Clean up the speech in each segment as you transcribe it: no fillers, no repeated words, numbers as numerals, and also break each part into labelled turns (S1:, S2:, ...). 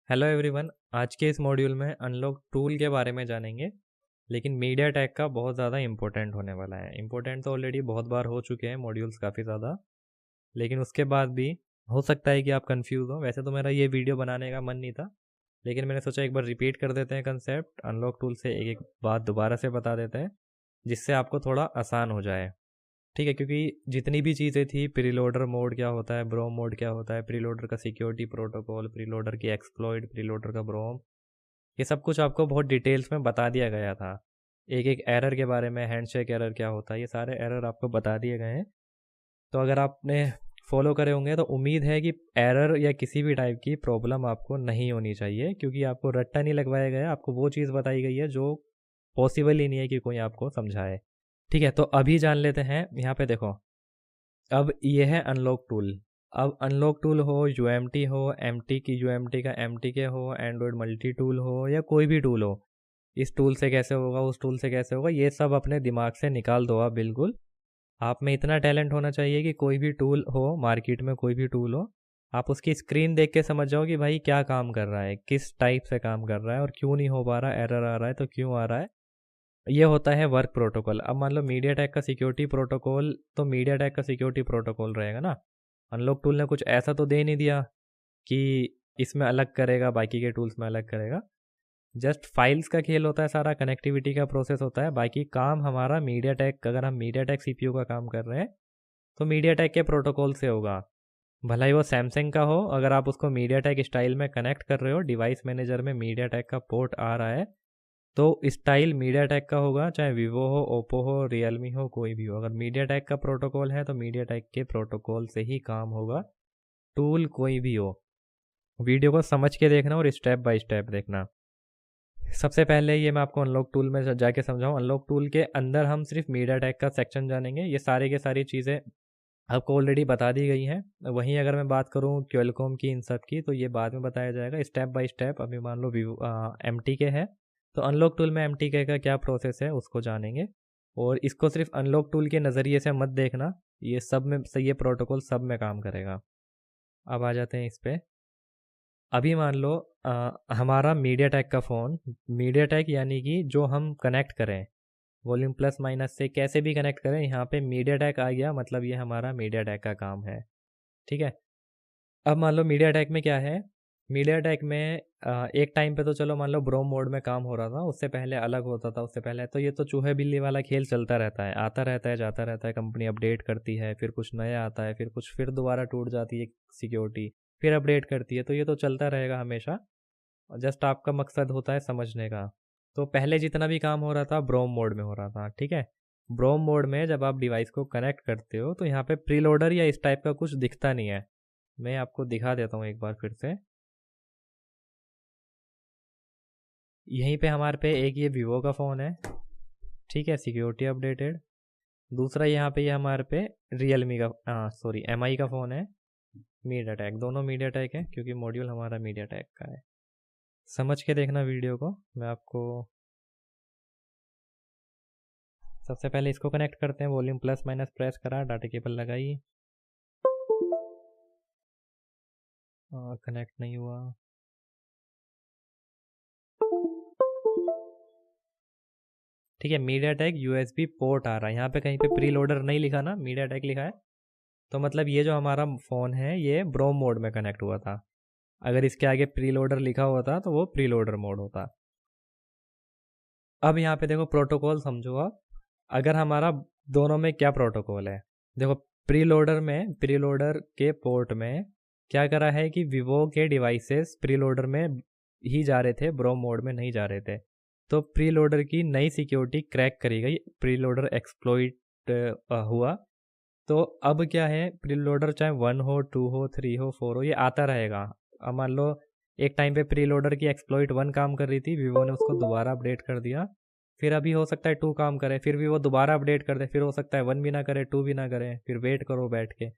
S1: Hello everyone. आज के इस मॉड्यूल में अनलॉक टूल के बारे में जानेंगे, लेकिन मीडिया टैग का बहुत ज़्यादा इंपॉर्टेंट होने वाला है। इंपॉर्टेंट तो ऑलरेडी बहुत बार हो चुके हैं मॉड्यूल्स काफ़ी ज़्यादा, लेकिन उसके बाद भी हो सकता है कि आप कंफ्यूज हो। वैसे तो मेरा ये वीडियो बनाने का मन नहीं था, लेकिन मैंने सोचा एक बार रिपीट कर देते हैं कंसेप्ट अनलॉक टूल से, एक एक बात दोबारा से बता देते हैं जिससे आपको थोड़ा आसान हो जाए। ठीक है, क्योंकि जितनी भी चीज़ें थी, प्रीलोडर मोड क्या होता है, ब्रोम मोड क्या होता है, प्रीलोडर का सिक्योरिटी प्रोटोकॉल, प्रीलोडर की एक्सप्लॉइट, प्रीलोडर का ब्रोम, ये सब कुछ आपको बहुत डिटेल्स में बता दिया गया था। एक एक एरर के बारे में, हैंडशेक एरर क्या होता है, ये सारे एरर आपको बता दिए गए हैं। तो अगर आपने फॉलो करे होंगे तो उम्मीद है कि एरर या किसी भी टाइप की प्रॉब्लम आपको नहीं होनी चाहिए, क्योंकि आपको रट्टा नहीं लगवाया गया, आपको वो चीज़ बताई गई है जो पॉसिबल ही नहीं है कि कोई आपको समझाए। ठीक है, तो अभी जान लेते हैं। यहाँ पे देखो, अब ये है अनलॉक टूल। अब अनलॉक टूल हो, यूएमटी हो, एमटी की यूएमटी का एमटी के हो, एंड्रॉयड मल्टी टूल हो या कोई भी टूल हो, इस टूल से कैसे होगा, उस टूल से कैसे होगा, ये सब अपने दिमाग से निकाल दो आप। बिल्कुल आप में इतना टैलेंट होना चाहिए कि कोई भी टूल हो मार्केट में, कोई भी टूल हो, आप उसकी स्क्रीन देख के समझ जाओ कि भाई क्या काम कर रहा है, किस टाइप से काम कर रहा है और क्यों नहीं हो पा रहा, एरर आ रहा है तो क्यों आ रहा है। ये होता है वर्क प्रोटोकॉल। अब मान लो मीडिया टेक का सिक्योरिटी प्रोटोकॉल, तो मीडिया टेक का सिक्योरिटी प्रोटोकॉल रहेगा ना। अनलॉक टूल ने कुछ ऐसा तो दे नहीं दिया कि इसमें अलग करेगा, बाकी के टूल्स में अलग करेगा। जस्ट फाइल्स का खेल होता है सारा, कनेक्टिविटी का प्रोसेस होता है। बाकी काम हमारा मीडिया टेक, अगर हम मीडिया टेक सीपीयू का काम कर रहे हैं तो मीडिया टेक के प्रोटोकॉल से होगा। भला ही वो सैमसंग का हो, अगर आप उसको मीडिया टेक स्टाइल में कनेक्ट कर रहे हो, डिवाइस मैनेजर में मीडिया टेक का पोर्ट आ रहा है, तो स्टाइल मीडिया टेक का होगा, चाहे वीवो हो, ओप्पो हो, रियलमी हो, कोई भी हो। अगर मीडिया टेक का प्रोटोकॉल है तो मीडिया टेक के प्रोटोकॉल से ही काम होगा, टूल कोई भी हो। वीडियो को समझ के देखना और स्टेप बाय स्टेप देखना। सबसे पहले ये मैं आपको अनलॉक टूल में जाके समझाऊं। अनलॉक टूल के अंदर हम सिर्फ मीडिया टेक का सेक्शन जानेंगे। ये सारे के सारी चीज़ें आपको ऑलरेडी बता दी गई हैं। वहीं अगर मैं बात करूं क्वेलकॉम की, इन सब की, तो ये बाद में बताया जाएगा स्टेप बाय स्टेप। अभी मान लो वीवो एम टी के है, तो अनलॉक टूल में एम टी के का क्या प्रोसेस है उसको जानेंगे। और इसको सिर्फ अनलॉक टूल के नज़रिए से मत देखना, ये सब में सही, ये प्रोटोकॉल सब में काम करेगा। अब आ जाते हैं इस पर। अभी मान लो हमारा मीडिया टेक का फ़ोन, मीडिया टेक यानी कि जो हम कनेक्ट करें वॉल्यूम प्लस माइनस से, कैसे भी कनेक्ट करें, यहाँ पे मीडिया टेक आ गया, मतलब ये हमारा मीडिया टेक का काम है। ठीक है। अब मान लो मीडिया टेक में क्या है, मीडिया टेक में एक टाइम पे तो चलो मान लो ब्रोम मोड में काम हो रहा था, उससे पहले अलग होता था। उससे पहले तो ये तो चूहे बिल्ली वाला खेल चलता रहता है, आता रहता है, जाता रहता है, कंपनी अपडेट करती है, फिर कुछ नया आता है, फिर कुछ, फिर दोबारा टूट जाती है सिक्योरिटी, फिर अपडेट करती है। तो ये तो चलता रहेगा हमेशा। जस्ट आपका मकसद होता है समझने का। तो पहले जितना भी काम हो रहा था ब्रोम मोड में हो रहा था। ठीक है। ब्रोम मोड में जब आप डिवाइस को कनेक्ट करते हो तो यहाँ पे प्रीलोडर या इस टाइप का कुछ दिखता नहीं है। मैं आपको दिखा देता हूँ एक बार फिर से। यहीं पे हमारे पे एक ये वीवो का फ़ोन है, ठीक है, सिक्योरिटी अपडेटेड। दूसरा यहाँ पे ये हमारे पे रियलमी का, सॉरी, एमआई का फ़ोन है। मीडिया टेक, दोनों मीडिया टेक है क्योंकि मॉड्यूल हमारा मीडिया टेक का है। समझ के देखना वीडियो को। मैं आपको सबसे पहले इसको कनेक्ट करते हैं। वॉल्यूम प्लस माइनस प्रेस करा, डाटा केबल लगाई, कनेक्ट नहीं हुआ। ठीक है, मीडिया टेक यूएसबी पोर्ट आ रहा है। यहाँ पे कहीं पे प्री लोडर नहीं लिखा ना, मीडिया टेक लिखा है, तो मतलब ये जो हमारा फ़ोन है ये ब्रोम मोड में कनेक्ट हुआ था। अगर इसके आगे प्री लोडर लिखा हुआ था तो वो प्री लोडर मोड होता। अब यहाँ पे देखो प्रोटोकॉल समझो आप। अगर हमारा दोनों में क्या प्रोटोकॉल है, देखो प्री लोडर में, प्री लोडर के पोर्ट में क्या करा है कि विवो के डिवाइसेस प्री लोडर में ही जा रहे थे, ब्रोम मोड में नहीं जा रहे थे। तो प्री लोडर की नई सिक्योरिटी क्रैक करी गई, प्री लोडर एक्सप्लॉइट हुआ। तो अब क्या है, प्री लोडर चाहे 1 हो, 2 हो, 3 हो, 4 हो, ये आता रहेगा। अब मान लो एक टाइम पे प्री लोडर की एक्सप्लॉइट 1 काम कर रही थी, विवो ने उसको दोबारा अपडेट कर दिया। फिर अभी हो सकता है 2 काम करे, फिर भी वो दोबारा अपडेट कर दे, फिर हो सकता है 1 भी ना करे, 2 भी ना करे, फिर वेट करो बैठ के।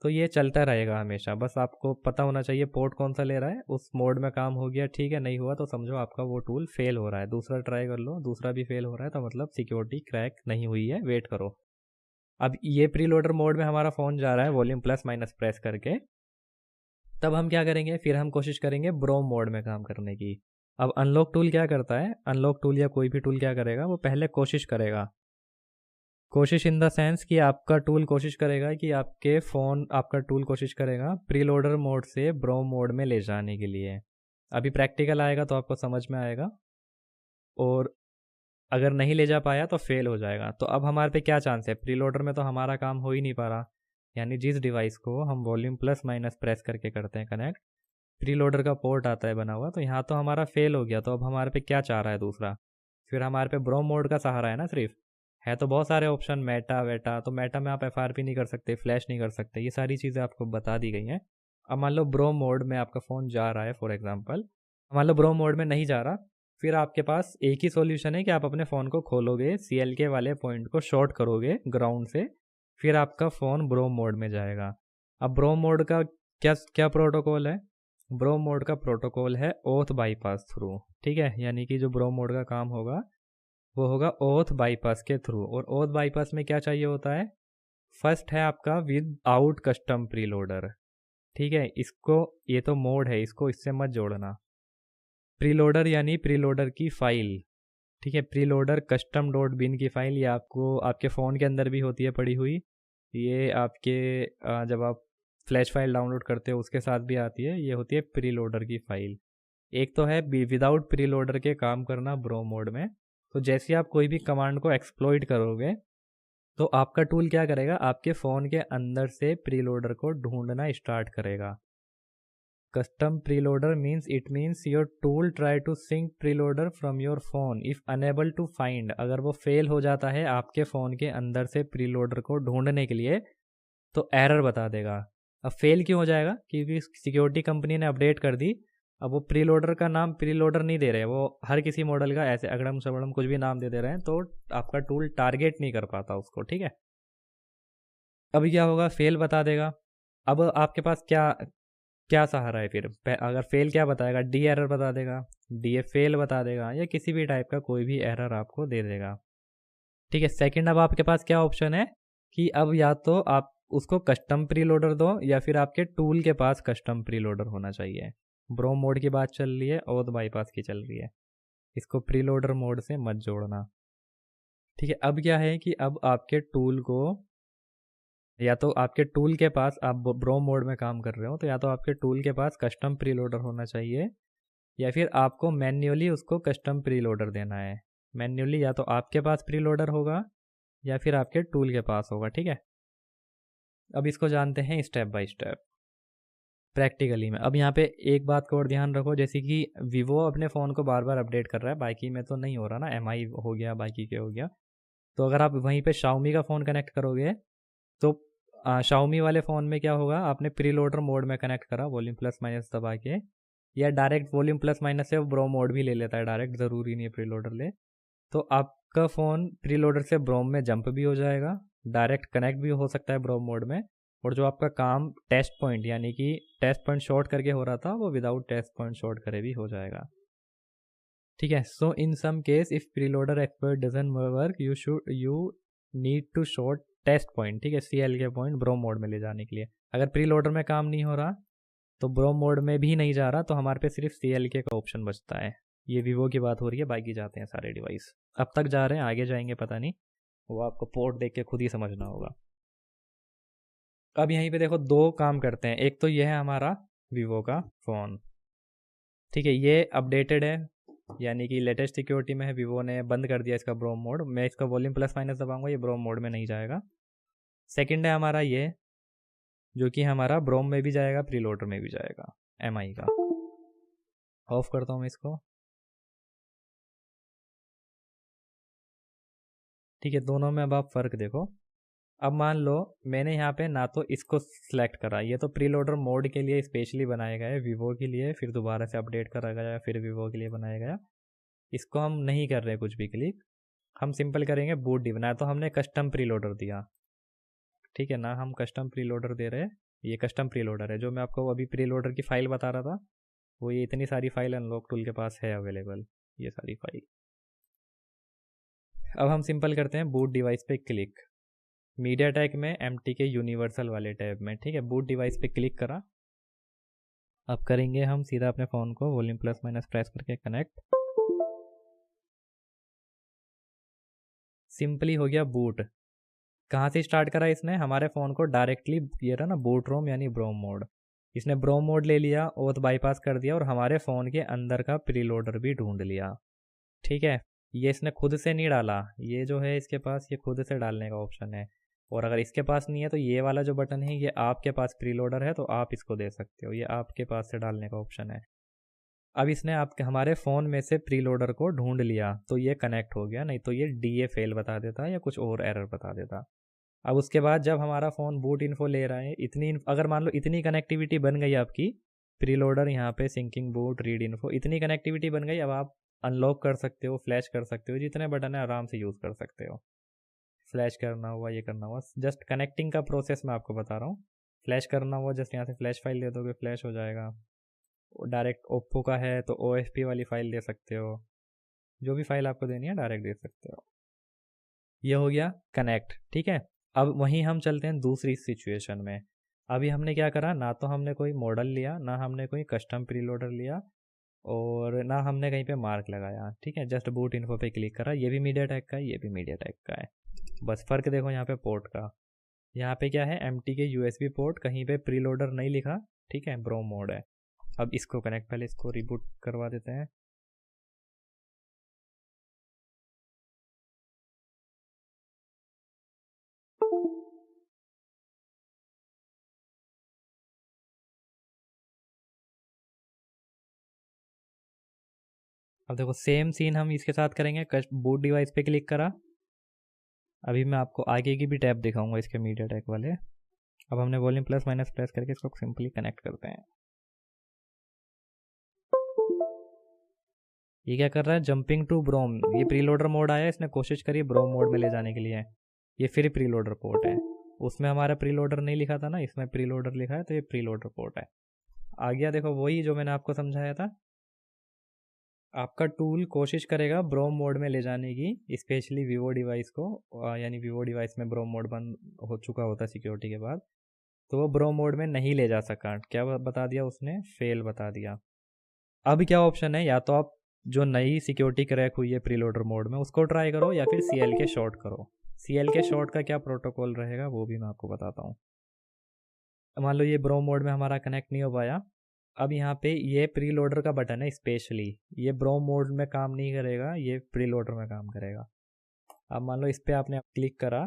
S1: तो ये चलता रहेगा हमेशा। बस आपको पता होना चाहिए पोर्ट कौन सा ले रहा है, उस मोड में काम हो गया, ठीक है। नहीं हुआ तो समझो आपका वो टूल फेल हो रहा है, दूसरा ट्राई कर लो। दूसरा भी फेल हो रहा है तो मतलब सिक्योरिटी क्रैक नहीं हुई है, वेट करो। अब ये प्री लोडर मोड में हमारा फ़ोन जा रहा है वॉल्यूम प्लस माइनस प्रेस करके। तब हम क्या करेंगे, फिर हम कोशिश करेंगे ब्रोम मोड में काम करने की। अब अनलॉक टूल क्या करता है, अनलॉक टूल या कोई भी टूल क्या करेगा, वो पहले कोशिश करेगा, कोशिश इन द सेंस कि आपका टूल कोशिश करेगा कि आपका टूल कोशिश करेगा प्रीलोडर मोड से ब्रोम मोड में ले जाने के लिए। अभी प्रैक्टिकल आएगा तो आपको समझ में आएगा, और अगर नहीं ले जा पाया तो फेल हो जाएगा। तो अब हमारे पे क्या चांस है, प्रीलोडर में तो हमारा काम हो ही नहीं पा रहा, यानी जिस डिवाइस को हम वॉल्यूम प्लस माइनस प्रेस करके करते हैं कनेक्ट, प्रीलोडर का पोर्ट आता है बना हुआ, तो यहाँ तो हमारा फेल हो गया। तो अब हमारे पे क्या चाह रहा है दूसरा, फिर हमारे पे ब्रोम मोड का सहारा है ना सिर्फ, है तो बहुत सारे ऑप्शन मेटा वेटा, तो मेटा में आप एफआरपी नहीं कर सकते, फ्लैश नहीं कर सकते, ये सारी चीज़ें आपको बता दी गई हैं। अब मान लो ब्रोम मोड में आपका फ़ोन जा रहा है फॉर एग्जांपल, मान लो ब्रोम मोड में नहीं जा रहा, फिर आपके पास एक ही सॉल्यूशन है कि आप अपने फ़ोन को खोलोगे, CLK वाले पॉइंट को शॉर्ट करोगे ग्राउंड से, फिर आपका फ़ोन ब्रोम मोड में जाएगा। अब ब्रोम मोड का क्या क्या प्रोटोकॉल है, ब्रोम मोड का प्रोटोकॉल है ओथ बाईपास थ्रू, ठीक है, यानी कि जो ब्रोम मोड का काम होगा वो होगा ओथ बाईपास के थ्रू। और ओथ बाईपास में क्या चाहिए होता है, फर्स्ट है आपका विद आउट कस्टम प्रीलोडर, ठीक है, इसको, ये तो मोड है, इसको इससे मत जोड़ना। प्रीलोडर यानी प्रीलोडर की फाइल, ठीक है, प्रीलोडर कस्टम डॉट बिन की फाइल, ये आपको आपके फ़ोन के अंदर भी होती है पड़ी हुई, ये आपके जब आप फ्लैश फाइल डाउनलोड करते हो उसके साथ भी आती है, ये होती है प्रीलोडर की फाइल। एक तो है विदाउट प्रीलोडर के काम करना ब्रो मोड में, तो जैसे आप कोई भी कमांड को एक्सप्लॉइट करोगे तो आपका टूल क्या करेगा, आपके फ़ोन के अंदर से प्रीलोडर को ढूंढना स्टार्ट करेगा। Custom preloader means your tool try to sync preloader from your phone if unable to find, अगर वो फेल हो जाता है आपके फ़ोन के अंदर से प्रीलोडर को ढूंढने के लिए तो एरर बता देगा। अब फेल क्यों हो जाएगा, क्योंकि सिक्योरिटी कंपनी ने अपडेट कर दी, अब वो प्रीलोडर का नाम प्रीलोडर नहीं दे रहे, वो हर किसी मॉडल का ऐसे अगड़म सगड़म कुछ भी नाम दे दे रहे हैं, तो आपका टूल टारगेट नहीं कर पाता उसको, ठीक है। अभी क्या होगा, फेल बता देगा। अब आपके पास क्या क्या सहारा है फिर, अगर फेल क्या बताएगा, डी एरर बता देगा, डी फेल बता देगा, या किसी भी टाइप का कोई भी एरर आपको दे देगा, ठीक है। सेकंड, अब आपके पास क्या ऑप्शन है कि अब या तो आप उसको कस्टम प्रीलोडर दो, या फिर आपके टूल के पास कस्टम प्रीलोडर होना चाहिए। ब्रोम मोड की बात चल रही है और बाईपास की चल रही है, इसको प्रीलोडर मोड से मत जोड़ना, ठीक है। अब क्या है कि अब आपके टूल को, या तो आपके टूल के पास, आप ब्रोम मोड में काम कर रहे हो तो या तो आपके टूल के पास कस्टम प्रीलोडर होना चाहिए, या फिर आपको मैन्युअली उसको कस्टम प्रीलोडर देना है। मैन्युअली या तो आपके पास प्रीलोडर होगा या फिर आपके टूल के पास होगा, ठीक है। अब इसको जानते हैं स्टेप बाय स्टेप प्रैक्टिकली में। अब यहाँ पे एक बात को और ध्यान रखो, जैसे कि वीवो अपने फ़ोन को बार बार अपडेट कर रहा है, बाकी में तो नहीं हो रहा ना, MI हो गया, बाकी के हो गया, तो अगर आप वहीं पे शाओमी का फ़ोन कनेक्ट करोगे तो शाओमी वाले फ़ोन में क्या होगा, आपने प्रीलोडर मोड में कनेक्ट करा वॉल्यूम प्लस माइनस दबा के, या डायरेक्ट वॉल्यूम प्लस माइनस से ब्रो मोड भी ले लेता है डायरेक्ट, ज़रूरी नहीं है प्रीलोडर ले, तो आपका फ़ोन प्रीलोडर से ब्रोम में जंप भी हो जाएगा, डायरेक्ट कनेक्ट भी हो सकता है ब्रोम मोड में, और जो आपका काम टेस्ट पॉइंट यानी कि टेस्ट पॉइंट शॉर्ट करके हो रहा था वो विदाउट टेस्ट पॉइंट शॉर्ट करे भी हो जाएगा, ठीक है। So in some case if preloader expert doesn't work you need to short test point, ठीक है, CLK पॉइंट ब्रोम मोड में ले जाने के लिए। अगर प्रीलोडर में काम नहीं हो रहा तो ब्रोम मोड में भी नहीं जा रहा, तो हमारे पे सिर्फ CLK का ऑप्शन बचता है। ये वीवो की बात हो रही है, बाकी जाते हैं सारे डिवाइस, अब तक जा रहे हैं, आगे जाएंगे पता नहीं, वो आपको पोर्ट देख के खुद ही समझना होगा। अब यहीं पे देखो दो काम करते हैं, एक तो ये है हमारा वीवो का फ़ोन, ठीक है, ये अपडेटेड है, यानी कि लेटेस्ट सिक्योरिटी में है, वीवो ने बंद कर दिया इसका ब्रोम मोड, मैं इसका वॉल्यूम प्लस माइनस दबाऊंगा ये ब्रोम मोड में नहीं जाएगा। सेकंड है हमारा ये, जो कि हमारा ब्रोम में भी जाएगा प्रीलोडर में भी जाएगा, MI का। ऑफ करता हूँ मैं इसको, ठीक है, दोनों में अब आप फ़र्क देखो। अब मान लो मैंने यहाँ पे ना तो इसको सिलेक्ट करा, ये तो प्रीलोडर मोड के लिए स्पेशली बनाया गया है वीवो के लिए, फिर दोबारा से अपडेट करा गया, फिर वीवो के लिए बनाया गया, इसको हम नहीं कर रहे कुछ भी क्लिक, हम सिंपल करेंगे बूट डी, बनाया तो हमने कस्टम प्रीलोडर दिया, ठीक है ना, हम कस्टम प्रीलोडर दे रहे हैं, ये कस्टम प्रीलोडर है, जो मैं आपको अभी प्रीलोडर की फ़ाइल बता रहा था, वो ये इतनी सारी फाइल अनलॉक टूल के पास है अवेलेबल, ये सारी फाइल। अब हम सिंपल करते हैं बूट डिवाइस पे क्लिक, मीडियाटेक में MTK यूनिवर्सल वाले टैब में, ठीक है, बूट डिवाइस पे क्लिक करा, अब करेंगे हम सीधा अपने फ़ोन को वॉल्यूम प्लस माइनस प्रेस करके कनेक्ट। सिंपली हो गया बूट। कहाँ से स्टार्ट करा इसने? हमारे फ़ोन को डायरेक्टली ये रहा ना बूट रोम यानी ब्रोम मोड। इसने ब्रोम मोड ले लिया, ओथ बाईपास कर दिया और हमारे फ़ोन के अंदर का प्रीलोडर भी ढूंढ लिया। ठीक है, ये इसने खुद से नहीं डाला, ये जो है इसके पास ये खुद से डालने का ऑप्शन है। और अगर इसके पास नहीं है तो ये वाला जो बटन है ये आपके पास प्रीलोडर है तो आप इसको दे सकते हो, ये आपके पास से डालने का ऑप्शन है। अब इसने आपके हमारे फ़ोन में से प्रीलोडर को ढूंढ लिया तो ये कनेक्ट हो गया, नहीं तो ये डीए फेल बता देता या कुछ और एरर बता देता। अब उसके बाद जब हमारा फ़ोन बूट इन्फो ले रहा है, इतनी अगर मान लो इतनी कनेक्टिविटी बन गई आपकी, प्रीलोडर यहाँ पे सिंकिंग बूट रीड इन्फो इतनी कनेक्टिविटी बन गई, अब आप अनलॉक कर सकते हो, फ्लैश कर सकते हो, जितने बटन है आराम से यूज़ कर सकते हो। फ्लैश करना हुआ, ये करना हुआ, जस्ट कनेक्टिंग का प्रोसेस मैं आपको बता रहा हूँ। फ्लैश करना हुआ जस्ट यहाँ से फ्लैश फाइल दे दोगे, फ्लैश हो जाएगा। डायरेक्ट ओप्पो का है तो OFP वाली फ़ाइल दे सकते हो, जो भी फाइल आपको देनी है डायरेक्ट दे सकते हो। ये हो गया कनेक्ट। ठीक है, अब वहीं हम चलते हैं दूसरी सिचुएशन में। अभी हमने क्या करा, ना तो हमने कोई मॉडल लिया, ना हमने कोई कस्टम प्रीलोडर लिया, और ना हमने कहीं पे मार्क लगाया। ठीक है, जस्ट बूट इन्फो पे क्लिक करा, ये भी मीडियाटेक का है, ये भी मीडियाटेक का है। बस फ़र्क देखो यहाँ पे पोर्ट का, यहाँ पे क्या है MTK USB पोर्ट, कहीं पे प्रीलोडर नहीं लिखा। ठीक है, ब्रोम मोड है। अब इसको कनेक्ट, पहले इसको रिबूट करवा देते हैं। अब देखो सेम सीन हम इसके साथ करेंगे। बूट डिवाइस पे क्लिक करा, अभी मैं आपको आगे की भी टैब दिखाऊंगा इसके मीडियाटेक वाले। अब हमने वॉल्यूम प्लस माइनस प्रेस करके इसको सिंपली कनेक्ट करते हैं। ये क्या कर रहा है, जंपिंग टू ब्रोम, ये प्रीलोडर मोड आया, इसने कोशिश करी ब्रोम मोड में ले जाने के लिए। ये फिर प्रीलोडर पोर्ट है, उसमें हमारा प्रीलोडर नहीं लिखा था ना, इसमें प्रीलोडर लिखा है तो ये प्रीलोडर पोर्ट है। आ गया, देखो वही जो मैंने आपको समझाया था। आपका टूल कोशिश करेगा ब्रोम मोड में ले जाने की, स्पेशली वीवो डिवाइस को, यानी वीवो डिवाइस में ब्रोम मोड बंद हो चुका होता सिक्योरिटी के बाद, तो वो ब्रोम मोड में नहीं ले जा सका। क्या बता दिया उसने, फेल बता दिया। अब क्या ऑप्शन है, या तो आप जो नई सिक्योरिटी क्रैक हुई है प्रीलोडर मोड में उसको ट्राई करो, या फिर CLK शॉर्ट करो। CLK शॉर्ट का क्या प्रोटोकॉल रहेगा वो भी मैं आपको बताता हूँ। मान लो ये ब्रोम मोड में हमारा कनेक्ट नहीं हो पाया, अब यहाँ पे ये प्रीलोडर का बटन है, स्पेशली ये ब्रोम मोड में काम नहीं करेगा, ये प्रीलोडर में काम करेगा। अब मान लो इस पर आपने क्लिक करा,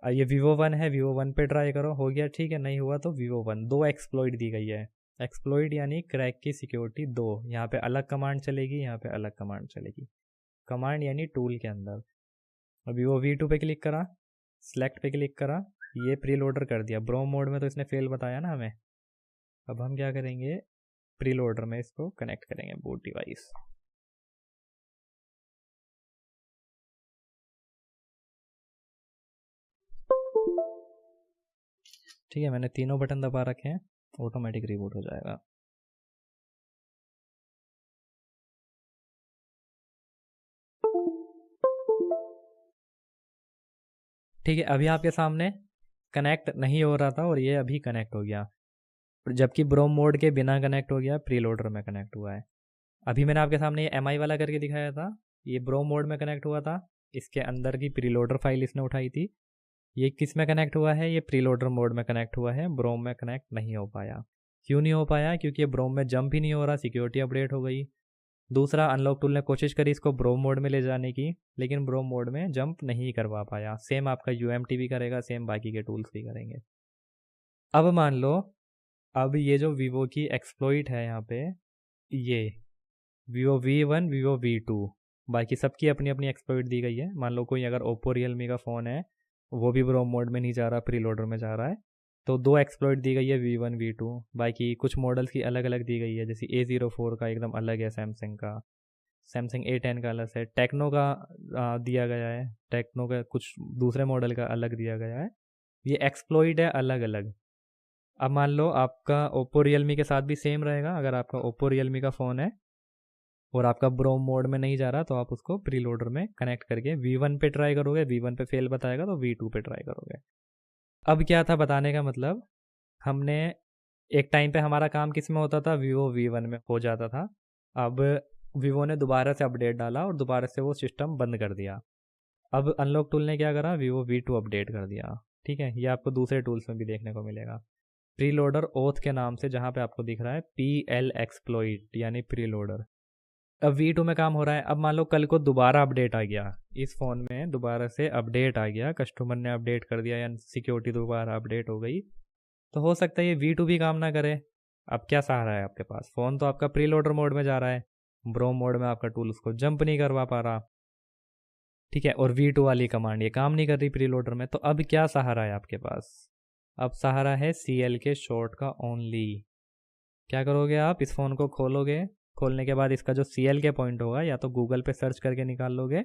S1: ये Vivo 1 है, Vivo 1 पे ट्राई करो, हो गया ठीक है, नहीं हुआ तो Vivo 1। दो एक्सप्लॉइट दी गई है, एक्सप्लॉइट यानी क्रैक की सिक्योरिटी दो, यहाँ पे अलग कमांड चलेगी, यहाँ पे अलग कमांड चलेगी। कमांड यानी टूल के अंदर। अब Vivo V2 पे क्लिक करा, सेलेक्ट पे क्लिक करा, ये प्रीलोडर कर दिया। ब्रोम मोड में तो इसने फेल बताया ना हमें। अब हम क्या करेंगे, प्रीलोडर में इसको कनेक्ट करेंगे बूट डिवाइस। ठीक है, मैंने तीनों बटन दबा रखे हैं, ऑटोमेटिक रिबूट हो जाएगा। ठीक है, अभी आपके सामने कनेक्ट नहीं हो रहा था और ये अभी कनेक्ट हो गया, जबकि ब्रोम मोड के बिना कनेक्ट हो गया, प्रीलोडर में कनेक्ट हुआ है। अभी मैंने आपके सामने ये MI वाला करके दिखाया था, ये ब्रोम मोड में कनेक्ट हुआ था, इसके अंदर की प्रीलोडर फाइल इसने उठाई थी। ये किस में कनेक्ट हुआ है, ये प्रीलोडर मोड में कनेक्ट हुआ है, ब्रोम में कनेक्ट नहीं हो पाया। क्यों नहीं हो पाया, क्योंकि ये ब्रोम में जंप ही नहीं हो रहा, सिक्योरिटी अपडेट हो गई। दूसरा, अनलॉक टूल ने कोशिश करी इसको ब्रोम मोड में ले जाने की, लेकिन ब्रोम मोड में जंप नहीं करवा पाया। सेम आपका UMT भी करेगा, सेम बाकी के टूल्स भी करेंगे। अब मान लो, अब ये जो वीवो की एक्सप्लॉइट है यहाँ पे, ये Vivo V1, Vivo V2, बाकी सबकी अपनी अपनी एक्सप्लॉइट दी गई है। मान लो कोई अगर ओप्पो रियलमी का फ़ोन है, वो भी ब्रोम मोड में नहीं जा रहा, प्रीलोडर में जा रहा है, तो दो एक्सप्लॉइट दी गई है, V1 V2। बाकी कुछ मॉडल्स की अलग अलग दी गई है, जैसे A04 का एकदम अलग है, सैमसंग का, सैमसंग A10 का अलग है, टेक्नो का दिया गया है, टेक्नो का कुछ दूसरे मॉडल का अलग दिया गया है। ये एक्सप्लॉइट है अलग अलग। अब मान लो आपका ओप्पो रियलमी के साथ भी सेम रहेगा, अगर आपका ओप्पो रियलमी का फ़ोन है और आपका ब्रोम मोड में नहीं जा रहा, तो आप उसको प्रीलोडर में कनेक्ट करके V1 पे ट्राई करोगे, V1 पे फेल बताएगा तो V2 पे ट्राई करोगे। अब क्या था बताने का मतलब, हमने एक टाइम पे हमारा काम किस में होता था, Vivo V1 में हो जाता था। अब Vivo ने दोबारा से अपडेट डाला और दोबारा से वो सिस्टम बंद कर दिया। अब अनलॉक टूल ने क्या करा, Vivo V2 अपडेट कर दिया। ठीक है, ये आपको दूसरे टूल्स में भी देखने को मिलेगा। प्रीलोडर ओथ के नाम से, जहाँ पे आपको दिख रहा है PL एक्सप्लॉइट यानी प्रीलोडर। अब V2 में काम हो रहा है। अब मान लो कल को दोबारा अपडेट आ गया, इस फ़ोन में दोबारा से अपडेट आ गया, कस्टमर ने अपडेट कर दिया या सिक्योरिटी दोबारा अपडेट हो गई, तो हो सकता है ये V2 भी काम ना करे। अब क्या सहारा है आपके पास, फ़ोन तो आपका प्रीलोडर मोड में जा रहा है, ब्रोम मोड में आपका टूल उसको जंप नहीं करवा पा रहा। ठीक है, और V2 वाली कमांड ये काम नहीं कर रही प्रीलोडर में। तो अब क्या सहारा है आपके पास, अब सहारा है CLK शॉर्ट का ओनली। क्या करोगे आप, इस फ़ोन को खोलोगे, खोलने के बाद इसका जो CLK पॉइंट होगा या तो गूगल पे सर्च करके निकाल लोगे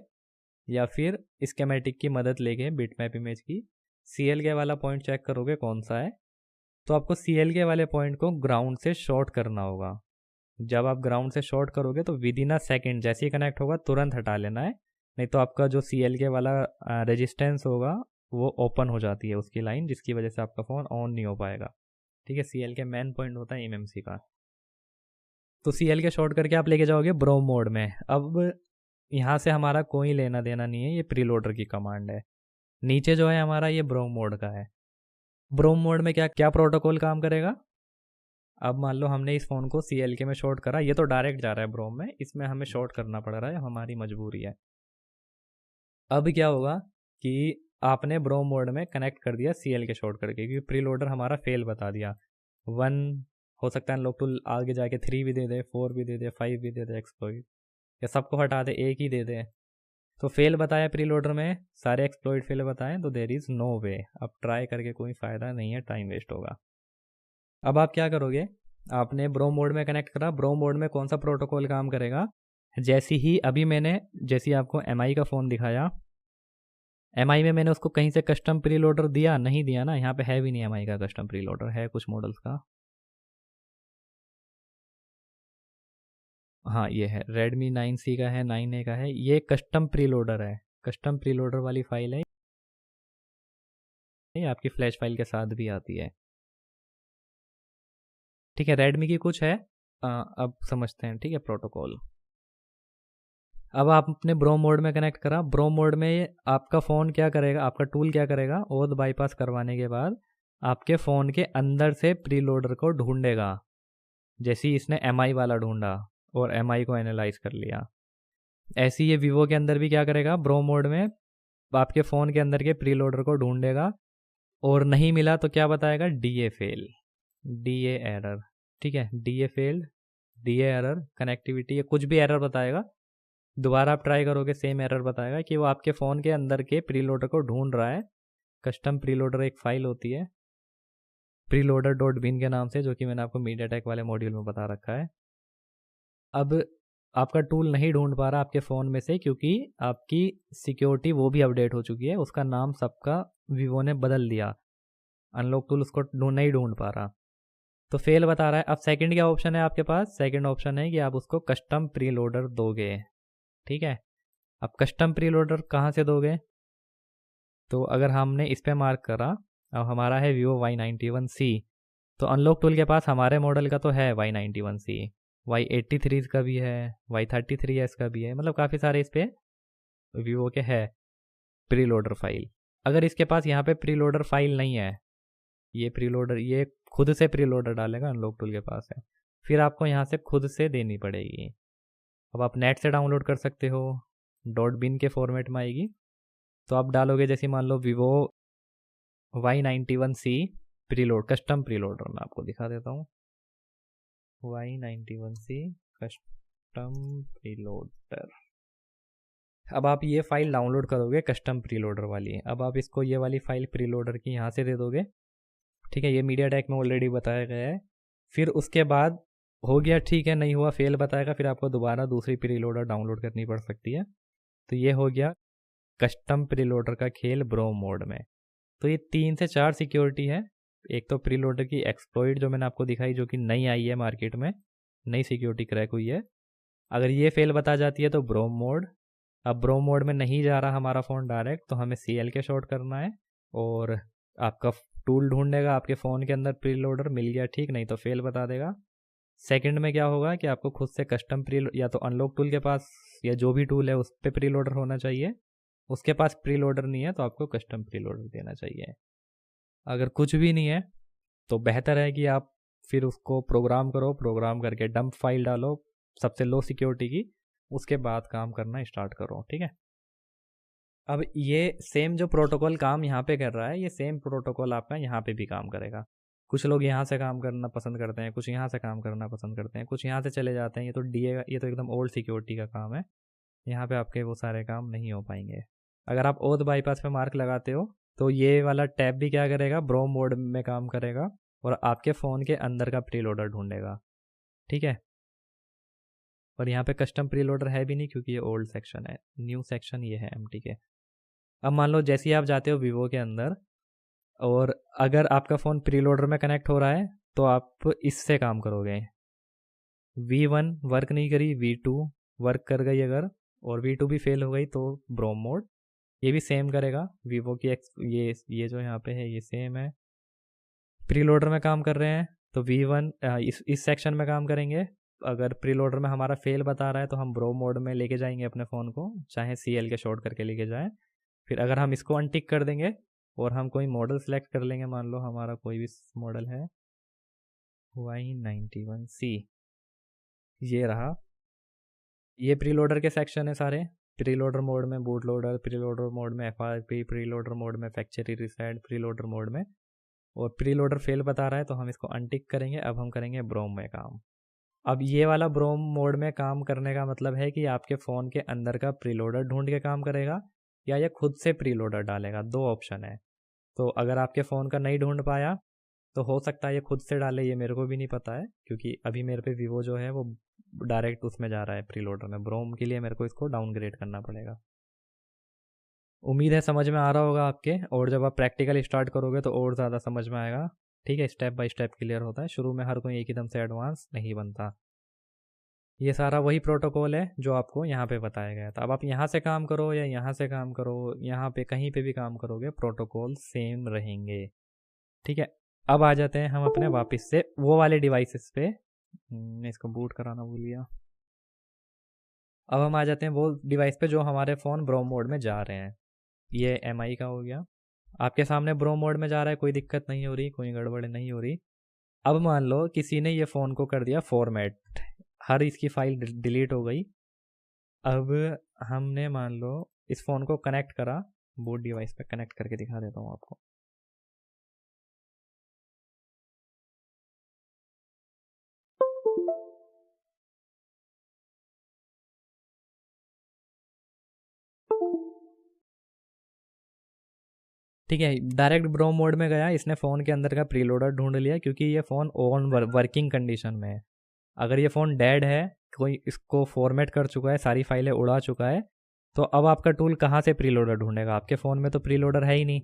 S1: या फिर स्कीमेटिक की मदद लेके बिटमैप इमेज की CLK वाला पॉइंट चेक करोगे कौन सा है। तो आपको CLK वाले पॉइंट को ग्राउंड से शॉर्ट करना होगा। जब आप ग्राउंड से शॉर्ट करोगे तो विद इन अ सेकेंड जैसे ही कनेक्ट होगा तुरंत हटा लेना है, नहीं तो आपका जो CLK वाला रेजिस्टेंस होगा वो ओपन हो जाती है उसकी लाइन, जिसकी वजह से आपका फ़ोन ऑन नहीं हो पाएगा। ठीक है, CLK मेन पॉइंट होता है MMC का। तो CLK शॉर्ट करके आप लेके जाओगे ब्रोम मोड में। अब यहाँ से हमारा कोई लेना देना नहीं है, ये प्रीलोडर की कमांड है। नीचे जो है हमारा ये ब्रोम मोड का है। ब्रोम मोड में क्या क्या प्रोटोकॉल काम करेगा। अब मान लो हमने इस फ़ोन को CLK में शॉर्ट करा, ये तो डायरेक्ट जा रहा है ब्रोम में, इसमें हमें शॉर्ट करना पड़ रहा है, हमारी मजबूरी है। अब क्या होगा कि आपने ब्रोम मोड में कनेक्ट कर दिया CLK शॉर्ट करके, क्योंकि प्रीलोडर हमारा फेल बता दिया। 1 हो सकता है अनलॉक टूल आगे जाके 3 भी दे दे, 4 भी दे दे, 5 भी दे दे एक्सप्लॉइट, या सबको हटा दे एक ही दे दे। तो फेल बताया प्रीलोडर में, सारे एक्सप्लॉइट फेल बताएं, तो देर इज़ नो वे, अब ट्राई करके कोई फ़ायदा नहीं है, टाइम वेस्ट होगा। अब आप क्या करोगे, आपने ब्रोम मोड में कनेक्ट करा, ब्रोम मोड में कौन सा प्रोटोकॉल काम करेगा। जैसे ही अभी मैंने जैसे आपको MI का फ़ोन दिखाया, MI में मैंने उसको कहीं से कस्टम प्रीलोडर दिया नहीं दिया ना, यहाँ पे है भी नहीं MI का कस्टम प्रीलोडर, है कुछ मॉडल्स का। हाँ ये है, Redmi 9C का है, 9A का है, ये कस्टम प्रीलोडर है। कस्टम प्रीलोडर वाली फाइल है, ये आपकी फ्लैश फाइल के साथ भी आती है। ठीक है, Redmi की कुछ है, अब समझते हैं। ठीक है, प्रोटोकॉल। अब आप अपने ब्रोम मोड में कनेक्ट करा, ब्रोम मोड में आपका फ़ोन क्या करेगा, आपका टूल क्या करेगा, ओथ बाईपास करवाने के बाद आपके फ़ोन के अंदर से प्रीलोडर को ढूंढेगा। जैसे ही इसने MI वाला ढूंढा और MI को एनालाइज कर लिया, ऐसे ही ये Vivo के अंदर भी क्या करेगा, ब्रोम मोड में आपके फ़ोन के अंदर के प्रीलोडर को ढूंढेगा और नहीं मिला तो क्या बताएगा, DA फेल, DA एरर। ठीक है, DA failed, DA error, connectivity, या कुछ भी एरर बताएगा। दोबारा आप ट्राई करोगे सेम एरर बताएगा कि वो आपके फ़ोन के अंदर के प्रीलोडर को ढूंढ रहा है। कस्टम प्रीलोडर एक फ़ाइल होती है preloader.bin के नाम से, जो कि मैंने आपको MediaTek वाले मॉड्यूल में बता रखा है। अब आपका टूल नहीं ढूंढ पा रहा आपके फ़ोन में से, क्योंकि आपकी सिक्योरिटी वो भी अपडेट हो चुकी है, उसका नाम सबका Vivo ने बदल दिया, अनलॉक टूल उसको नहीं ढूंढ पा रहा, तो फेल बता रहा है। अब सेकंड क्या ऑप्शन है आपके पास, सेकंड ऑप्शन है कि आप उसको कस्टम प्रीलोडर दोगे। ठीक है, अब कस्टम प्रीलोडर कहाँ से दोगे, तो अगर हमने इस पर मार्क करा, अब हमारा है Vivo Y91C, तो अनलॉक टूल के पास हमारे मॉडल का तो है Y91C, Y83 का भी है, Y33s का भी है, मतलब काफ़ी सारे इस पर Vivo के है प्रीलोडर फाइल। अगर इसके पास यहाँ पे प्रीलोडर फाइल नहीं है, ये प्रीलोडर ये खुद से प्रीलोडर डालेगा, अनलॉक टूल के पास है, फिर आपको यहाँ से खुद से देनी पड़ेगी। अब आप नेट से डाउनलोड कर सकते हो, .bin के फॉर्मेट में आएगी, तो आप डालोगे जैसे मान लो Vivo Y91C preload, custom preloader, मैं आपको दिखा देता हूँ, Y91C कस्टम प्रीलोडर। अब आप ये फाइल डाउनलोड करोगे कस्टम प्रीलोडर वाली, अब आप इसको ये वाली फाइल प्रीलोडर की यहाँ से दे दोगे। ठीक है, ये MediaTek में ऑलरेडी बताया गया है। फिर उसके बाद हो गया, ठीक है, नहीं हुआ, फेल बताएगा, फिर आपको दोबारा दूसरी प्रीलोडर डाउनलोड करनी पड़ सकती है। तो ये हो गया कस्टम प्रीलोडर का खेल ब्रोम मोड में। तो ये 3 से 4 सिक्योरिटी है। एक तो प्रीलोडर की एक्सप्लॉइट जो मैंने आपको दिखाई, जो कि नई आई है मार्केट में, नई सिक्योरिटी क्रैक हुई है। अगर ये फेल बता जाती है तो ब्रोम मोड। अब ब्रोम मोड में नहीं जा रहा हमारा फ़ोन डायरेक्ट, तो हमें CLK शॉर्ट करना है और आपका टूल ढूंढेगा आपके फ़ोन के अंदर प्री लोडर मिल गया ठीक, नहीं तो फेल बता देगा। सेकंड में क्या होगा कि आपको खुद से कस्टम प्री या तो अनलॉक टूल के पास या जो भी टूल है उस पर प्री लोडर होना चाहिए। उसके पास प्री लोडर नहीं है तो आपको कस्टम प्री लोडर देना चाहिए। अगर कुछ भी नहीं है तो बेहतर है कि आप फिर उसको प्रोग्राम करो, प्रोग्राम करके डंप फाइल डालो सबसे लो सिक्योरिटी की, उसके बाद काम करना स्टार्ट करो। ठीक है, अब ये सेम जो प्रोटोकॉल काम यहाँ पे कर रहा है, ये सेम प्रोटोकॉल आपका यहाँ पे भी काम करेगा। कुछ लोग यहाँ से काम करना पसंद करते हैं, कुछ यहाँ से काम करना पसंद करते हैं, कुछ यहाँ से चले जाते हैं। ये तो एकदम ओल्ड सिक्योरिटी का काम है, यहाँ पे आपके वो सारे काम नहीं हो पाएंगे। अगर आप ओथ बाईपास पे मार्क लगाते हो तो ये वाला टैब भी क्या करेगा, ब्रोम मोड में काम करेगा और आपके फ़ोन के अंदर का प्रीलोडर ढूंढेगा। ठीक है, और यहाँ पे कस्टम प्रीलोडर है भी नहीं क्योंकि ये ओल्ड सेक्शन है, न्यू सेक्शन ये है एमटी के। अब मान लो जैसे ही आप जाते हो वीवो के अंदर और अगर आपका फ़ोन प्रीलोडर में कनेक्ट हो रहा है तो आप इससे काम करोगे। V1 वर्क नहीं करी, V2 वर्क कर गई अगर, और V2 भी फेल हो गई तो ब्रोम मोड ये भी सेम करेगा। वीवो की ये जो यहाँ पे है ये सेम है। प्रीलोडर में काम कर रहे हैं तो V1 इस सेक्शन में काम करेंगे। अगर प्रीलोडर में हमारा फेल बता रहा है तो हम ब्रो मोड में लेके जाएंगे अपने फ़ोन को, चाहे CL के शॉर्ट करके लेके जाएं। फिर अगर हम इसको अनटिक कर देंगे और हम कोई मॉडल सेलेक्ट कर लेंगे, मान लो हमारा कोई भी मॉडल है Y91C, ये रहा, ये प्रीलोडर के सेक्शन है सारे। प्रीलोडर मोड में बूट लोडर, प्रीलोडर मोड में FRP, प्रीलोडर मोड में फैक्ट्री रीसेट, प्रीलोडर मोड में, और प्रीलोडर फेल बता रहा है तो हम इसको अनटिक करेंगे। अब हम करेंगे ब्रोम में काम। अब ये वाला ब्रोम मोड में काम करने का मतलब है कि आपके फ़ोन के अंदर का प्रीलोडर ढूंढ के काम करेगा या ये खुद से प्रीलोडर डालेगा, दो ऑप्शन है। तो अगर आपके फ़ोन का नहीं ढूंढ पाया तो हो सकता है ये खुद से डाले, ये मेरे को भी नहीं पता है क्योंकि अभी मेरे पे वीवो जो है वो डायरेक्ट उसमें जा रहा है प्रीलोडर में। ब्रोम के लिए मेरे को इसको डाउनग्रेड करना पड़ेगा। उम्मीद है समझ में आ रहा होगा आपके, और जब आप प्रैक्टिकल स्टार्ट करोगे तो और ज़्यादा समझ में आएगा। ठीक है, स्टेप बाय स्टेप क्लियर होता है, शुरू में हर कोई एक ही दम से एडवांस नहीं बनता। ये सारा वही प्रोटोकॉल है जो आपको यहाँ पे बताया गया था। अब आप यहाँ से काम करो या यहाँ से काम करो, यहाँ पे कहीं पे भी काम करोगे प्रोटोकॉल सेम रहेंगे। ठीक है, अब आ जाते हैं हम अपने वापस से वो वाले डिवाइसेस पे। मैं इसको बूट कराना भूल गया। अब हम आ जाते हैं वो डिवाइस पे जो हमारे फ़ोन ब्रोम मोड में जा रहे हैं। ये MI का हो गया, आपके सामने ब्रोम मोड में जा रहा है, कोई दिक्कत नहीं हो रही, कोई गड़बड़ नहीं हो रही। अब मान लो किसी ने ये फ़ोन को कर दिया फॉर्मेट, हर इसकी फाइल डिलीट हो गई। अब हमने मान लो इस फ़ोन को कनेक्ट करा, बूट डिवाइस पे कनेक्ट करके दिखा देता हूँ आपको। ठीक है, डायरेक्ट ब्रोम मोड में गया, इसने फ़ोन के अंदर का प्रीलोडर ढूंढ लिया क्योंकि ये फ़ोन ऑन वर्किंग कंडीशन में है। अगर ये फ़ोन डेड है, कोई इसको फॉर्मेट कर चुका है, सारी फाइलें उड़ा चुका है, तो अब आपका टूल कहाँ से प्रीलोडर ढूंढेगा? आपके फ़ोन में तो प्रीलोडर है ही नहीं,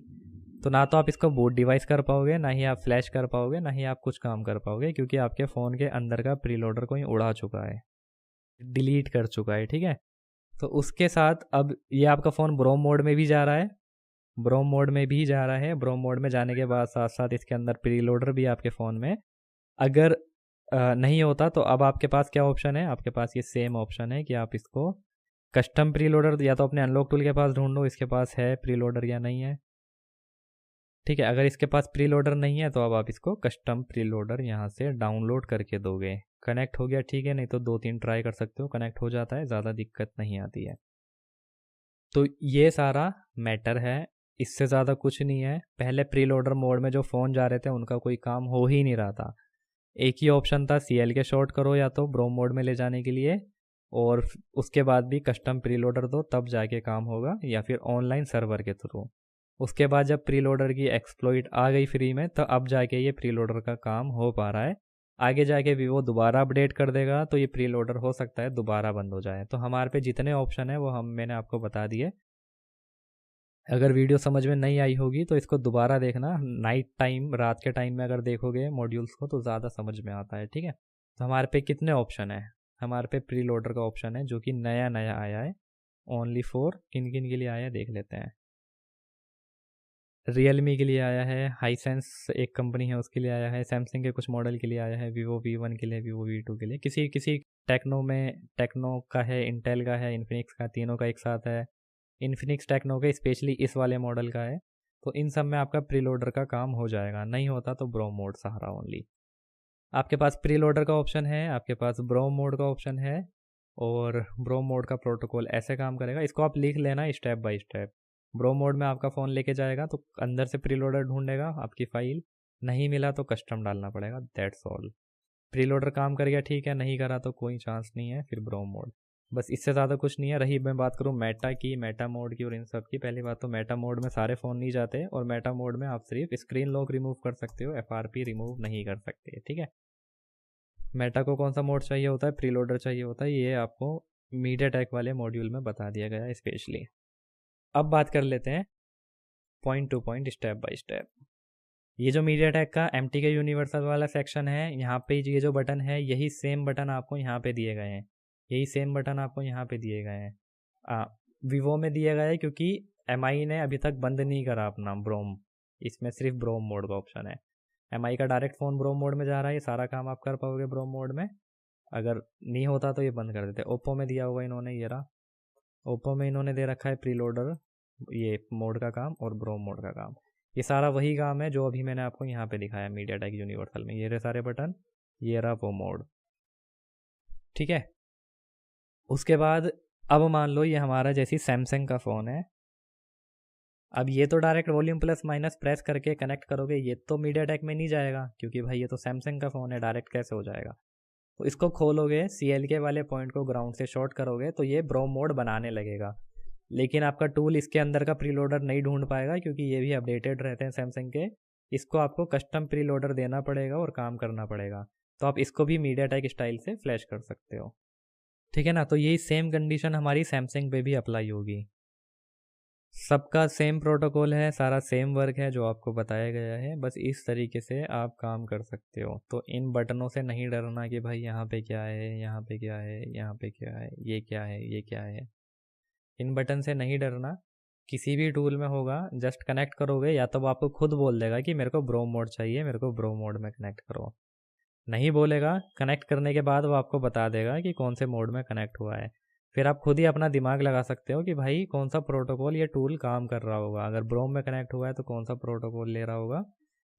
S1: तो ना तो आप इसको बूट डिवाइस कर पाओगे, ना ही आप फ्लैश कर पाओगे, ना ही आप कुछ काम कर पाओगे क्योंकि आपके फ़ोन के अंदर का प्रीलोडर कोई उड़ा चुका है, डिलीट कर चुका है। ठीक है, तो उसके साथ अब ये आपका फ़ोन ब्रोम मोड में भी जा रहा है, ब्रोम मोड में भी जा रहा है। ब्रोम मोड में जाने के बाद साथ साथ इसके अंदर प्रीलोडर भी आपके फ़ोन में अगर नहीं होता तो अब आपके पास क्या ऑप्शन है? आपके पास ये सेम ऑप्शन है कि आप इसको कस्टम प्रीलोडर या तो अपने अनलॉक टूल के पास ढूंढो इसके पास है प्रीलोडर या नहीं है। ठीक है, अगर इसके पास प्रीलोडर नहीं है तो अब आप इसको कस्टम प्रीलोडर यहाँ से डाउनलोड करके दोगे। कनेक्ट हो गया ठीक है, नहीं तो 2-3 ट्राई कर सकते हो, कनेक्ट हो जाता है, ज़्यादा दिक्कत नहीं आती है। तो ये सारा मैटर है, इससे ज़्यादा कुछ नहीं है। पहले प्रीलोडर मोड में जो फ़ोन जा रहे थे उनका कोई काम हो ही नहीं रहा था। एक ही ऑप्शन था, CL के शॉर्ट करो या तो ब्रोम मोड में ले जाने के लिए, और उसके बाद भी कस्टम प्रीलोडर दो तब जाके काम होगा, या फिर ऑनलाइन सर्वर के थ्रू। उसके बाद जब प्रीलोडर की एक्सप्लॉइट आ गई फ्री में तो अब जाके ये प्रीलोडर का काम हो पा रहा है। आगे जाके वीवो दोबारा अपडेट कर देगा तो ये प्रीलोडर हो सकता है दोबारा बंद हो जाए। तो हमारे पे जितने ऑप्शन है वो मैंने आपको बता दिए। अगर वीडियो समझ में नहीं आई होगी तो इसको दोबारा देखना, नाइट टाइम, रात के टाइम में अगर देखोगे मॉड्यूल्स को तो ज़्यादा समझ में आता है। ठीक है, तो हमारे पे कितने ऑप्शन है? हमारे पे प्री लोडर का ऑप्शन है जो कि नया नया आया है, ओनली फॉर किन किन के लिए आया है देख लेते हैं। रियलमी के लिए आया है, हाईसेंस एक कंपनी है उसके लिए आया है, सैमसंग के कुछ मॉडल के लिए आया है, वीवो V1 के लिए, वीवो V2 के लिए, किसी किसी टेक्नो का है, इंटेल का है, इन्फिनिक्स का, तीनों का एक साथ है। इन्फिनिक्स टेक्नो का स्पेशली इस वाले मॉडल का है। तो इन सब में आपका प्रीलोडर का काम हो जाएगा, नहीं होता तो ब्रोम मोड सहारा ओनली। आपके पास प्रीलोडर का ऑप्शन है, आपके पास ब्रोम मोड का ऑप्शन है, और ब्रोम मोड का प्रोटोकॉल ऐसे काम करेगा, इसको आप लिख लेना स्टेप बाय स्टेप। ब्रोम मोड में आपका फ़ोन लेके जाएगा तो अंदर से प्रीलोडर ढूंढेगा, आपकी फ़ाइल नहीं मिला तो कस्टम डालना पड़ेगा, दैट्स ऑल। प्रीलोडर काम कर गया ठीक है, नहीं करा तो कोई चांस नहीं है, फिर ब्रोम मोड। बस इससे ज़्यादा कुछ नहीं है। रही मैं बात करूँ मेटा की, मेटा मोड की और इन सब की, पहली बात तो मेटा मोड में सारे फ़ोन नहीं जाते, और मेटा मोड में आप सिर्फ स्क्रीन लॉक रिमूव कर सकते हो, FRP रिमूव नहीं कर सकते, ठीक है। मेटा को कौन सा मोड चाहिए होता है, प्रीलोडर चाहिए होता है, ये आपको मीडियाटेक वाले मॉड्यूल में बता दिया गया है स्पेशली। अब बात कर लेते हैं point two point, step by step. ये जो मीडियाटेक का MTK यूनिवर्सल वाला सेक्शन है, यहाँ पे ये जो बटन है, यही सेम बटन आपको यहाँ पे दिए गए हैं, यही सेम बटन आपको यहाँ पे दिए गए हैं। वीवो में दिया गया है क्योंकि MI ने अभी तक बंद नहीं करा अपना ब्रोम, इसमें सिर्फ ब्रोम मोड का ऑप्शन है। MI का डायरेक्ट फ़ोन ब्रोम मोड में जा रहा है, ये सारा काम आप कर पाओगे ब्रोम मोड में। अगर नहीं होता तो ये बंद कर देते। ओप्पो में दिया हुआ इन्होंने, ये रहा, ओप्पो में इन्होंने दे रखा है प्रीलोडर ये मोड का काम और ब्रोम मोड का काम। ये सारा वही काम है जो अभी मैंने आपको यहाँ पे दिखाया मीडियाटेक यूनिवर्सल में, ये रहे सारे बटन, ये रहा वो मोड, ठीक है। उसके बाद अब मान लो ये हमारा जैसी सैमसंग का फ़ोन है, अब ये तो direct volume plus minus press करके कनेक्ट करोगे, ये तो मीडियाटेक में नहीं जाएगा क्योंकि भाई ये तो सैमसंग का फ़ोन है, डायरेक्ट कैसे हो जाएगा। तो इसको खोलोगे, CLK वाले पॉइंट को ग्राउंड से शॉर्ट करोगे तो ये ब्रोम मोड बनाने लगेगा, लेकिन आपका टूल इसके अंदर का प्रीलोडर नहीं ढूंढ पाएगा क्योंकि ये भी अपडेटेड रहते हैं सैमसंग के। इसको आपको कस्टम प्रीलोडर देना पड़ेगा और काम करना पड़ेगा, तो आप इसको भी मीडियाटेक स्टाइल से फ्लैश कर सकते हो, ठीक है ना। तो यही सेम कंडीशन हमारी सैमसंग पे भी अप्लाई होगी, सबका सेम प्रोटोकॉल है, सारा सेम वर्क है जो आपको बताया गया है, बस इस तरीके से आप काम कर सकते हो। तो इन बटनों से नहीं डरना कि भाई यहाँ पे क्या है, यहाँ पे क्या है, यहाँ पे क्या है, ये क्या है, ये क्या है, इन बटन से नहीं डरना। किसी भी टूल में होगा, जस्ट कनेक्ट करोगे या तो वो आपको खुद बोल देगा कि मेरे को ब्रोम मोड चाहिए, मेरे को ब्रोम मोड में कनेक्ट करो, नहीं बोलेगा, कनेक्ट करने के बाद वो आपको बता देगा कि कौन से मोड में कनेक्ट हुआ है। फिर आप खुद ही अपना दिमाग लगा सकते हो कि भाई कौन सा प्रोटोकॉल ये टूल काम कर रहा होगा। अगर ब्रोम में कनेक्ट हुआ है तो कौन सा प्रोटोकॉल ले रहा होगा,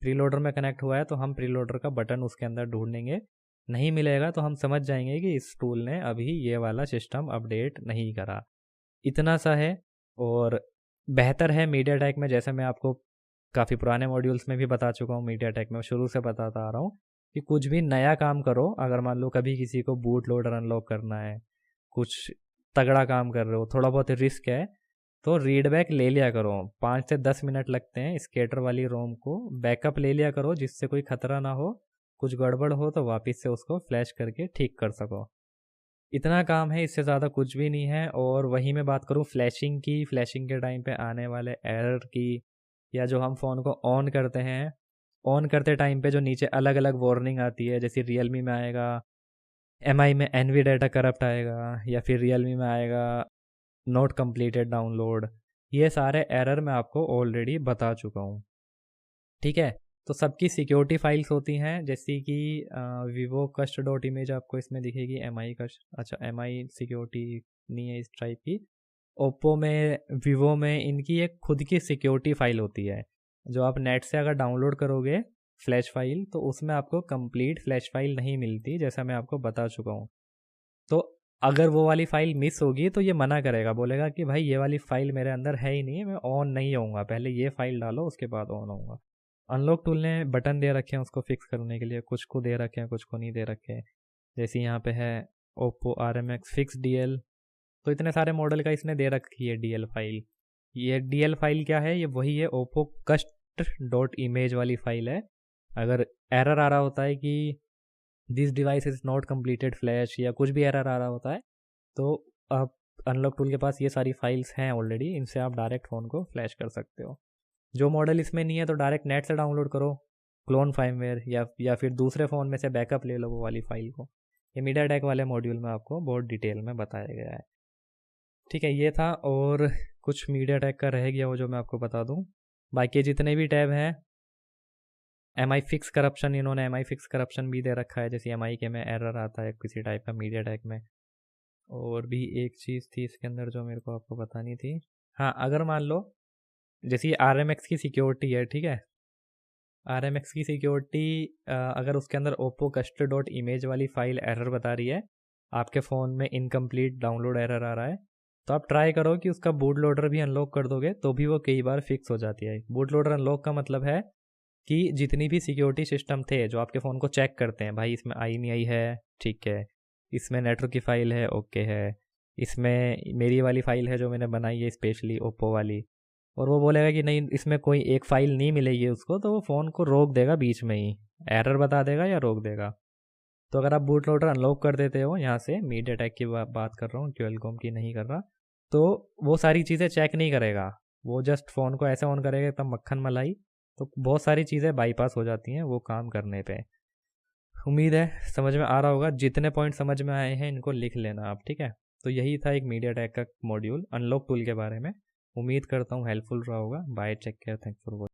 S1: प्रीलोडर में कनेक्ट हुआ है तो हम प्रीलोडर का बटन उसके अंदर ढूंढेंगे, नहीं मिलेगा तो हम समझ जाएंगे कि इस टूल ने अभी ये वाला सिस्टम अपडेट नहीं करा। इतना सा है, और बेहतर है मीडियाटेक में, जैसे मैं आपको काफ़ी पुराने मॉड्यूल्स में भी बता चुका हूँ, मीडियाटेक में शुरू से बताता आ रहा हूँ कि कुछ भी नया काम करो, अगर मान लो कभी किसी को बूट लोडर अनलॉक करना है, कुछ तगड़ा काम कर रहे हो, थोड़ा बहुत रिस्क है, तो रीड बैक ले लिया करो। 5 से 10 मिनट लगते हैं स्केटर वाली रोम को, बैकअप ले लिया करो जिससे कोई खतरा ना हो, कुछ गड़बड़ हो तो वापस से उसको फ्लैश करके ठीक कर सको। इतना काम है, इससे ज़्यादा कुछ भी नहीं है। और वही मैं बात करूँ फ्लैशिंग की, फ्लैशिंग के टाइम पे आने वाले एरर की, या जो हम फ़ोन को ऑन करते हैं, ऑन करते टाइम पे जो नीचे अलग अलग वार्निंग आती है, जैसे रियलमी में आएगा MI में NV डाटा करप्ट आएगा, या फिर रियलमी में आएगा नोट कंप्लीटेड डाउनलोड, ये सारे एरर मैं आपको ऑलरेडी बता चुका हूँ, ठीक है। तो सबकी सिक्योरिटी फाइल्स होती हैं, जैसे कि वीवो कस्ट डॉट इमेज आपको इसमें दिखेगी, MI कस्ट, अच्छा MI सिक्योरिटी नहीं है इस टाइप की। ओप्पो में, वीवो में इनकी एक खुद की सिक्योरिटी फाइल होती है, जो आप नेट से अगर डाउनलोड करोगे फ्लैश फाइल तो उसमें आपको कंप्लीट फ्लैश फाइल नहीं मिलती, जैसा मैं आपको बता चुका हूँ। तो अगर वो वाली फ़ाइल मिस होगी तो ये मना करेगा, बोलेगा कि भाई ये वाली फ़ाइल मेरे अंदर है ही नहीं, मैं ऑन नहीं होऊंगा, पहले ये फ़ाइल डालो उसके बाद ऑन होऊंगा। अनलॉक टूल ने बटन दे रखे हैं उसको फिक्स करने के लिए, कुछ को दे रखे हैं कुछ को नहीं दे रखे हैं, जैसे यहाँ पे है ओप्पो RMX फिक्स DL, तो इतने सारे मॉडल का इसने दे रखी है DL फाइल। ये DL फाइल क्या है, ये वही है ओप्पो कस्ट डॉट इमेज वाली फ़ाइल है। अगर एरर आ रहा होता है कि this device is not completed flash, या कुछ भी एरर आ रहा होता है, तो आप अनलॉक टूल के पास ये सारी फाइल्स हैं ऑलरेडी, इनसे आप डायरेक्ट फ़ोन को फ्लैश कर सकते हो। जो मॉडल इसमें नहीं है तो डायरेक्ट नेट से डाउनलोड करो, क्लोन फाइमवेयर, या फिर दूसरे फ़ोन में से बैकअप ले लो वो वाली फ़ाइल को। ये मीडियाटेक वाले मॉड्यूल में आपको बहुत डिटेल में बताया गया है, ठीक है। ये था, और कुछ मीडियाटेक का रह गया हो जो मैं आपको बता दूं। बाकी जितने भी टैब हैं, MI फिक्स करप्शन, इन्होंने MI फिक्स करप्शन भी दे रखा है, जैसे MI के में एरर आता है किसी टाइप का मीडिया टेक में। और भी एक चीज़ थी इसके अंदर जो मेरे को आपको बतानी थी। हाँ, अगर मान लो जैसे ये RMX की सिक्योरिटी है, ठीक है, RMX की सिक्योरिटी अगर उसके अंदर ओप्पो कस्टमर डॉट इमेज वाली फाइल एरर बता रही है, आपके फ़ोन में इनकम्प्लीट डाउनलोड एरर आ रहा है, तो आप ट्राई करो कि उसका बूट लोडर भी अनलॉक कर दोगे तो भी वो कई बार फिक्स हो जाती है। बूट लोडर अनलॉक का मतलब है कि जितनी भी सिक्योरिटी सिस्टम थे जो आपके फ़ोन को चेक करते हैं, भाई इसमें आई नहीं आई है, ठीक है, इसमें नेटवर्क की फ़ाइल है, ओके है, इसमें मेरी वाली फ़ाइल है जो मैंने बनाई है स्पेशली ओप्पो वाली, और वो बोलेगा कि नहीं इसमें कोई एक फ़ाइल नहीं मिलेगी उसको, तो वो फ़ोन को रोक देगा बीच में ही, एरर बता देगा या रोक देगा। तो अगर आप बूट लोडर अनलॉक कर देते हो, यहाँ से मीडिया टेक की बात कर रहा हूँ, क्यूएलकॉम की नहीं कर रहा, तो वो सारी चीज़ें चेक नहीं करेगा, वो जस्ट फ़ोन को ऐसे ऑन करेगा एकदम मक्खन मलाई, तो बहुत सारी चीज़ें बाईपास हो जाती हैं वो काम करने पे। उम्मीद है समझ में आ रहा होगा, जितने पॉइंट समझ में आए हैं इनको लिख लेना आप, ठीक है। तो यही था एक मीडिया टेक का मॉड्यूल अनलॉक टूल के बारे में। उम्मीद करता हूँ हेल्पफुल रहा होगा। Bye, take care, thanks for watching.